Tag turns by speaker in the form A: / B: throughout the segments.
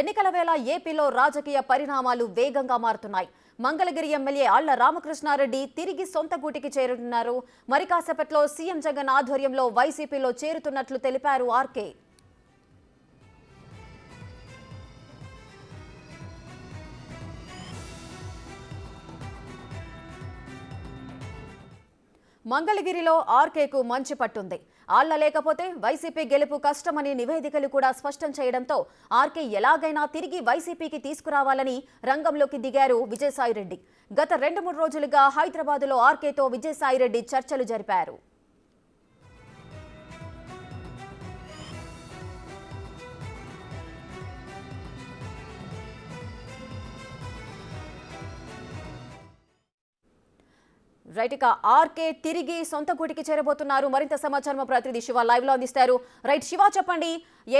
A: ఎన్నికల వేళ ఏపీలో రాజకీయ పరిణామాలు వేగంగా మారుతున్నాయి. మంగళగిరి ఎమ్మెల్యే ఆళ్ల రామకృష్ణారెడ్డి తిరిగి సొంత గూటికి చేరుతున్నారు. మరి కాసేపట్లో సీఎం జగన్ ఆధ్వర్యంలో వైసీపీలో చేరుతున్నట్లు తెలిపారు ఆర్కే. మంగళగిరిలో ఆర్కేకు మంచి పట్టుంది. ఆళ్ల లేకపోతే వైసీపీ గెలుపు కష్టమని నివేదికలు కూడా స్పష్టం చేయడంతో ఆర్కే ఎలాగైనా తిరిగి వైసీపీకి తీసుకురావాలని రంగంలోకి దిగారు విజయసాయిరెడ్డి. గత 2-3 రోజులుగా హైదరాబాద్లో ఆర్కేతో విజయసాయిరెడ్డి చర్చలు జరిపారు. రైట్, ఇక ఆర్కే తిరిగి సొంత గూటికి చేరబోతున్నారు. మరింత సమాచారం ప్రతినిధి శివ లైవ్ లో అందిస్తారు. రైట్ శివ, చెప్పండి.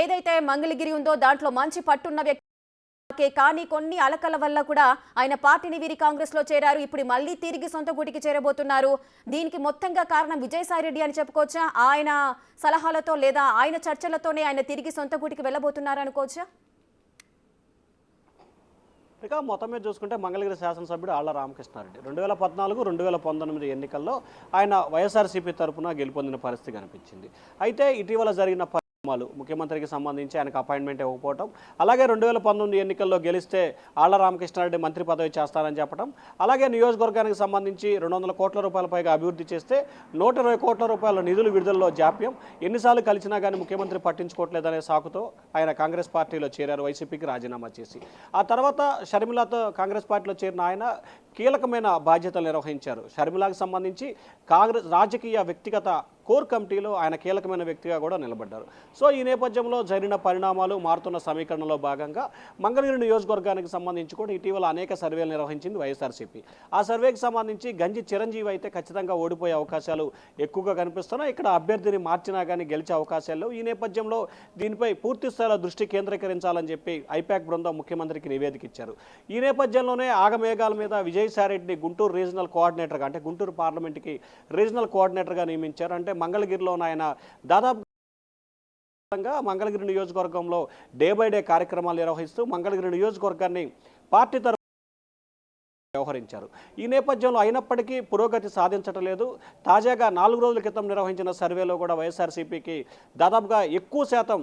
A: ఏదైతే మంగళగిరి ఉందో దాంట్లో మంచి పట్టున్న వ్యక్తి, కానీ కొన్ని అలకల వల్ల కూడా ఆయన పార్టీని వీరి కాంగ్రెస్ లో చేరారు. ఇప్పుడు మళ్ళీ తిరిగి సొంత గూటికి చేరబోతున్నారు. దీనికి మొత్తంగా కారణం విజయసాయిరెడ్డి అని చెప్పుకోవచ్చా? ఆయన సలహాలతో లేదా ఆయన చర్చలతోనే ఆయన తిరిగి సొంత గూటికి వెళ్ళబోతున్నారు అనుకోవచ్చా?
B: ఇక మొత్తం మీద చూసుకుంటే మంగళగిరి శాసనసభ్యుడు ఆళ్ల రామకృష్ణారెడ్డి 2014-2019 ఎన్నికల్లో ఆయన వైఎస్ఆర్సీపీ తరఫున గెలుపొందిన పరిస్థితి కనిపించింది. అయితే ఇటీవల జరిగిన ముఖ్యమంత్రికి సంబంధించి ఆయనకు అపాయింట్మెంట్ ఇవ్వకపోవటం, అలాగే 2019 ఎన్నికల్లో గెలిస్తే ఆళ్ల రామకృష్ణారెడ్డి మంత్రి పదవి చేస్తారని చెప్పడం, అలాగే నియోజకవర్గానికి సంబంధించి 200 కోట్ల రూపాయల పైగా అభివృద్ధి చేస్తే 120 కోట్ల రూపాయల నిధులు విడుదలలో జాప్యం, ఎన్నిసార్లు కలిసినా కానీ ముఖ్యమంత్రి పట్టించుకోవట్లేదనే సాకుతో ఆయన కాంగ్రెస్ పార్టీలో చేరారు, వైసీపీకి రాజీనామా చేసి. ఆ తర్వాత షర్మిలతో కాంగ్రెస్ పార్టీలో చేరిన ఆయన కీలకమైన బాధ్యతలు నిర్వహించారు. షర్మిలాకు సంబంధించి కాంగ్రెస్ రాజకీయ వ్యక్తిగత కోర్ కమిటీలో ఆయన కీలకమైన వ్యక్తిగా కూడా నిలబడ్డారు. సో ఈ నేపథ్యంలో జరిగిన పరిణామాలు, మారుతున్న సమీకరణలో భాగంగా మంగళగిరి నియోజకవర్గానికి సంబంధించి కూడా ఇటీవల అనేక సర్వేలు నిర్వహించింది వైఎస్ఆర్సీపీ. ఆ సర్వేకి సంబంధించి గంజి చిరంజీవి అయితే ఖచ్చితంగా ఓడిపోయే అవకాశాలు ఎక్కువగా కనిపిస్తున్నాయి. ఇక్కడ అభ్యర్థిని మార్చినా కానీ గెలిచే అవకాశాలు. ఈ నేపథ్యంలో దీనిపై పూర్తి స్థాయిలో దృష్టి కేంద్రీకరించాలని చెప్పి ఐపాక్ బృందం ముఖ్యమంత్రికి నివేదిక ఇచ్చారు. ఈ నేపథ్యంలోనే ఆగమేఘాల మీద విజయసాయిరెడ్డిని గుంటూరు రీజనల్ కోఆర్డినేటర్గా, అంటే గుంటూరు పార్లమెంట్కి రీజనల్ కోఆర్డినేటర్గా నియమించారు. అంటే మంగళగిరిలో ఆయన దాదాపు మంగళగిరి నియోజకవర్గంలో డే బై డే కార్యక్రమాలు నిర్వహిస్తూ మంగళగిరి నియోజకవర్గాన్ని పార్టీ తరఫున వ్యవహరించారు. ఈ నేపథ్యంలో అయినప్పటికీ పురోగతి సాధించటం లేదు. తాజాగా 4 రోజుల క్రితం నిర్వహించిన సర్వేలో కూడా వైఎస్ఆర్సీపీకి దాదాపుగా ఎక్కువ శాతం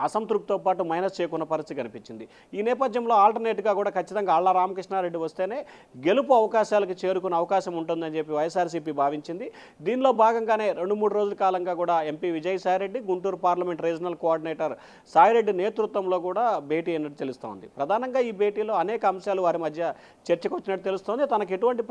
B: అసంతృప్తితో పాటు మైనస్ చేయకున్న పరిస్థితి కనిపించింది. ఈ నేపథ్యంలో ఆల్టర్నేట్గా కూడా ఖచ్చితంగా ఆళ్ల రామకృష్ణారెడ్డి వస్తేనే గెలుపు అవకాశాలకు చేరుకునే అవకాశం ఉంటుందని చెప్పి వైఎస్ఆర్సీపీ భావించింది. దీనిలో భాగంగానే 2-3 రోజుల కాలంగా కూడా MP Vijayasaireddy, Guntur parliament regional coordinator Saireddy నేతృత్వంలో కూడా భేటీ అయినట్టు తెలుస్తోంది. ప్రధానంగా ఈ భేటీలో అనేక అంశాలు వారి మధ్య చర్చకు వచ్చినట్టు తెలుస్తోంది. తనకు ఎటువంటి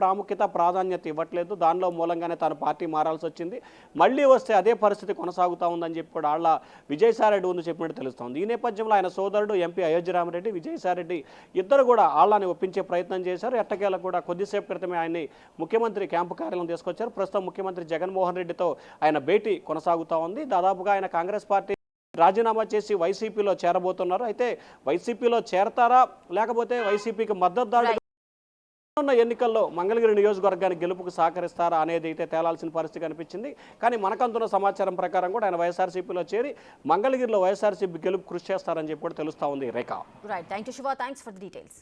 B: ప్రాధాన్యత ఇవ్వట్లేదు, దానిలో మూలంగానే తన పార్టీ మారాల్సి వచ్చింది, మళ్ళీ వస్తే అదే పరిస్థితి కొనసాగుతూ ఉందని చెప్పి కూడా ఆళ్ల విజయసాయిరెడ్డి ముందు చెప్పినట్టు తెలుస్తోంది. ఈ నేపథ్యంలో ఆయన సోదరుడు ఎంపీ అయోధ్యరామరెడ్డి, విజయసాయిరెడ్డి ఇద్దరు కూడా ఆళ్లని ఒప్పించే ప్రయత్నం చేశారు. ఎట్టకేలకు కూడా కొద్దిసేపు క్రితమే ఆయన్ని ముఖ్యమంత్రి క్యాంపు కార్యాలయం తీసుకొచ్చారు. ప్రస్తుతం ముఖ్యమంత్రి జగన్మోహన్ రెడ్డితో ఆయన భేటీ కొనసాగుతూ ఉంది. దాదాపుగా ఆయన కాంగ్రెస్ పార్టీ రాజీనామా చేసి వైసీపీలో చేరబోతున్నారు. అయితే వైసీపీలో చేరతారా, లేకపోతే వైసీపీకి మద్దతుదారులు ఉన్న ఎన్నికల్లో మంగళగిరి నియోజకవర్గానికి గెలుపుకు సహకరిస్తారా అనేది అయితే తేలాల్సిన పరిస్థితి కనిపించింది. కానీ మనకంతున్న సమాచారం ప్రకారం కూడా ఆయన వైఎస్ఆర్సీపీలో చేరి మంగళగిరిలో వైఎస్ఆర్సీపీ గెలుపు కృషి చేస్తారని చెప్పి తెలుస్తూ ఉంది. Rekha.
A: Right, thank you Shiva, thanks for the details.